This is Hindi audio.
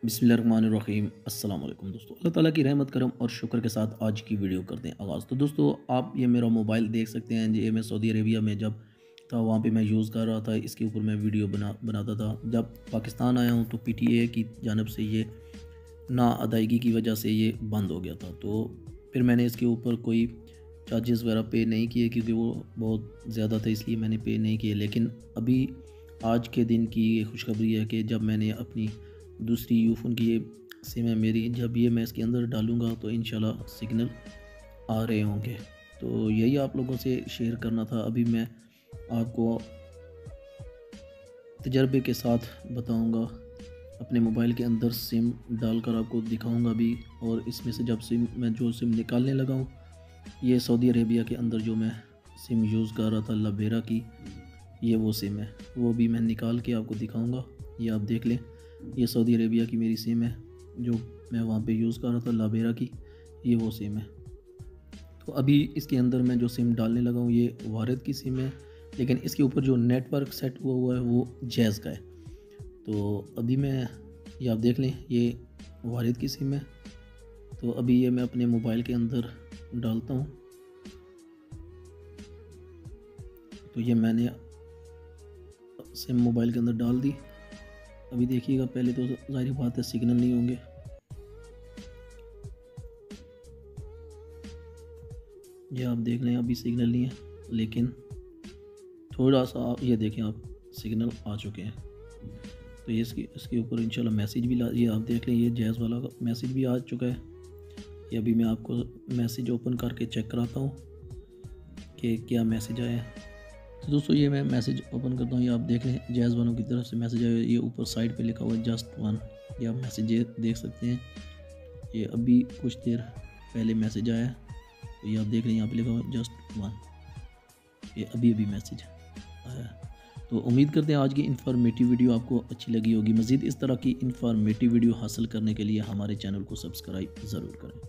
बिस्मिल्लाहिर्रहमानिर्रहीम। अस्सलाम वालेकुम दोस्तों, अल्लाह ताला की रहमत करम और शुक्र के साथ आज की वीडियो करते हैं आगाज़। तो दोस्तों, आप ये मेरा मोबाइल देख सकते हैं। ये मैं सऊदी अरेबिया में जब था वहाँ पे मैं यूज़ कर रहा था, इसके ऊपर मैं वीडियो बनाता था। जब पाकिस्तान आया हूँ तो पीटीए की जानब से ये ना अदायगी की वजह से ये बंद हो गया था। तो फिर मैंने इसके ऊपर कोई चार्जेस वगैरह पे नहीं किए क्योंकि वो बहुत ज़्यादा था, इसलिए मैंने पे नहीं किए। लेकिन अभी आज के दिन की ये खुशखबरी है कि जब मैंने अपनी दूसरी यूफ़ोन की ये सिम है मेरी, जब ये मैं इसके अंदर डालूँगा तो इंशाल्लाह सिग्नल आ रहे होंगे। तो यही आप लोगों से शेयर करना था। अभी मैं आपको तजर्बे के साथ बताऊँगा, अपने मोबाइल के अंदर सिम डालकर आपको दिखाऊँगा भी। और इसमें से जब मैं जो सिम निकालने लगा हूँ, ये सऊदी अरेबिया के अंदर जो मैं सिम यूज़ कर रहा था लबेरा की, ये वो सिम है। वो भी मैं निकाल के आपको दिखाऊँगा, ये आप देख लें। ये सऊदी अरेबिया की मेरी सिम है जो मैं वहाँ पे यूज़ कर रहा था लबेरा की, ये वो सिम है। तो अभी इसके अंदर मैं जो सिम डालने लगा हूँ ये वारिद की सिम है, लेकिन इसके ऊपर जो नेटवर्क सेट हुआ हुआ है वो जैज़ का है। तो अभी ये आप देख लें, ये वारिद की सिम है। तो अभी ये मैं अपने मोबाइल के अंदर डालता हूँ। तो ये मैंने सिम मोबाइल के अंदर डाल दी। अभी देखिएगा, पहले तो ज़ाहिर बात है सिग्नल नहीं होंगे। ये आप देख लें, अभी सिग्नल नहीं है, लेकिन थोड़ा सा ये देखें आप, सिग्नल आ चुके हैं। तो ये इसके ऊपर इंशाल्लाह मैसेज भी ये आप देख लें, ये जैज़ वाला का मैसेज भी आ चुका है। ये अभी मैं आपको मैसेज ओपन करके चेक कराता हूँ कि क्या मैसेज आया है। तो दोस्तों, ये मैं मैसेज ओपन करता हूँ, ये आप देख लें जैज़ वालों की तरफ से मैसेज आया है। ये ऊपर साइड पे लिखा हुआ है जस्ट वन, ये आप मैसेज देख सकते हैं। ये अभी कुछ देर पहले मैसेज आया है। तो ये आप देख रहे हैं, यहाँ पे लिखा हुआ है जस्ट वन, ये अभी मैसेज आया है। तो उम्मीद करते हैं आज की इन्फॉर्मेटिव वीडियो आपको अच्छी लगी होगी। मज़ीद इस तरह की इन्फॉर्मेटिव वीडियो हासिल करने के लिए हमारे चैनल को सब्सक्राइब ज़रूर करें।